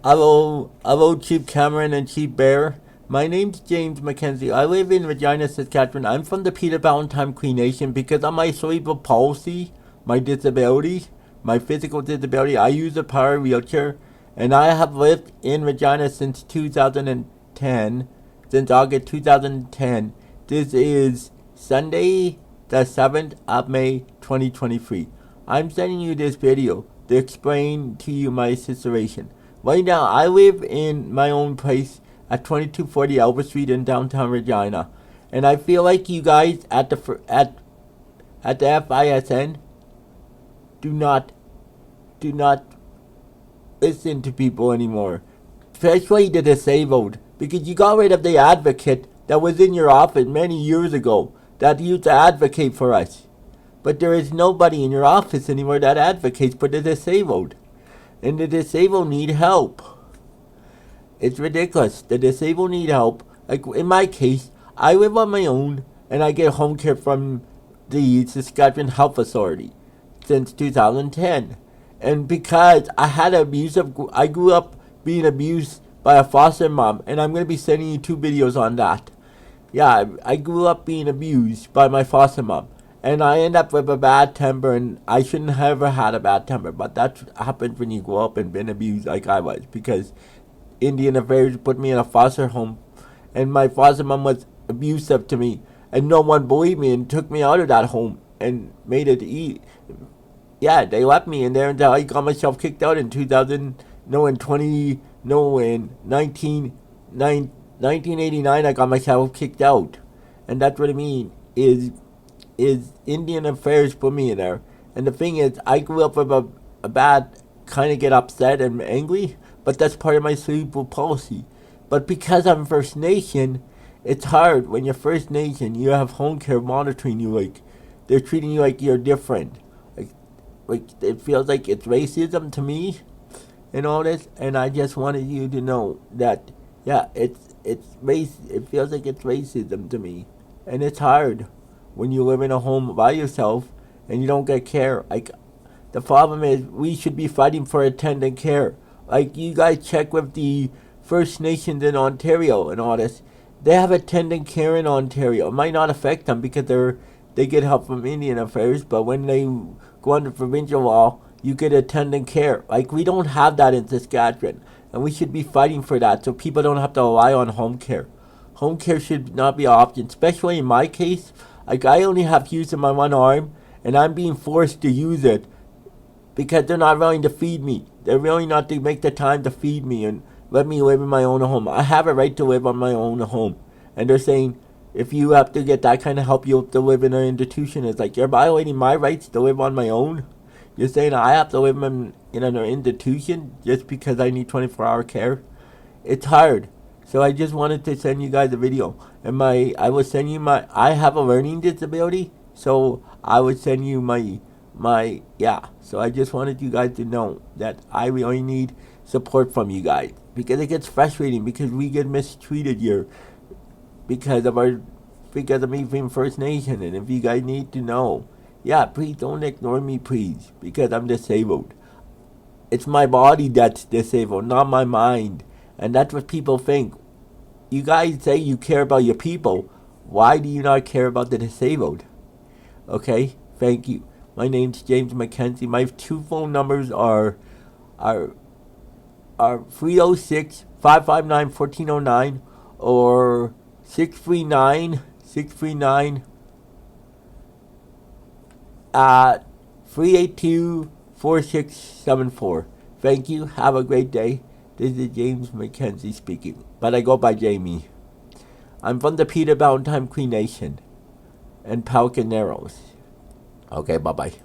Hello, Chief Cameron and Chief Bear. My name's James Mackenzie. I live in Regina, Saskatchewan. I'm from the Peter Valentine Cree Nation. Because of my cerebral palsy, my disability, my physical disability, I use a power wheelchair, and I have lived in Regina since 2010, since August 2010. This is Sunday, the 7th of May, 2023. I'm sending you this video to explain to you my situation. Right now, I live in my own place at 2240 Albert Street in downtown Regina, and I feel like you guys at the FISN do not listen to people anymore, especially the disabled, because you got rid of the advocate that was in your office many years ago that used to advocate for us. But there is nobody in your office anymore that advocates for the disabled. And the disabled need help. It's ridiculous. The disabled need help. Like in my case, I live on my own and I get home care from the Saskatchewan Health Authority since 2010. And because I grew up being abused by a foster mom, and I'm going to be sending you 2 videos on that. Yeah, I grew up being abused by my foster mom. And I end up with a bad temper, and I shouldn't have ever had a bad temper. But that happens when you grow up and been abused like I was. Because Indian Affairs put me in a foster home, and my foster mom was abusive to me. And no one believed me and took me out of that home and made it eat. Yeah, they left me in there until I got myself kicked out in 1989 I got myself kicked out. And that's what I mean is Indian Affairs put me in there. And the thing is, I grew up with a bad kind of get upset and angry, but that's part of my cerebral palsy. But because I'm First Nation, it's hard. When you're First Nation, you have home care monitoring you, like they're treating you like you're different. Like it feels like it's racism to me and all this, and I just wanted you to know that yeah, it's race. It feels like it's racism to me, and it's hard when you live in a home by yourself and you don't get care. Like the problem is, we should be fighting for attendant care. Like you guys check with the First Nations in Ontario and all this. They have attendant care in Ontario. It might not affect them because they get help from Indian Affairs, but when they go under provincial law, you get attendant care. Like we don't have that in Saskatchewan, and we should be fighting for that so people don't have to rely on home care. Home care should not be an option, especially in my case. Like I only have use in my one arm, and I'm being forced to use it because they're not willing to feed me. They're willing not to make the time to feed me and let me live in my own home. I have a right to live on my own home, and they're saying if you have to get that kind of help, you have to live in an institution. It's like you're violating my rights to live on my own. You're saying I have to live in an institution just because I need 24-hour care. It's hard. So I just wanted to send you guys a video. And I have a learning disability, so I would send you so I just wanted you guys to know that I really need support from you guys. Because it gets frustrating because we get mistreated here because of me being First Nation. And if you guys need to know, yeah, please don't ignore me, please, because I'm disabled. It's my body that's disabled, not my mind. And that's what people think. You guys say you care about your people. Why do you not care about the disabled? Okay, thank you. My name's James Mackenzie. My 2 phone numbers are 306-559-1409 or 639 382-4674. Thank you. Have a great day. This is James Mackenzie speaking, but I go by Jamie. I'm from the Peter Valentine Cree Nation and Pelican Narrows. Okay, bye-bye.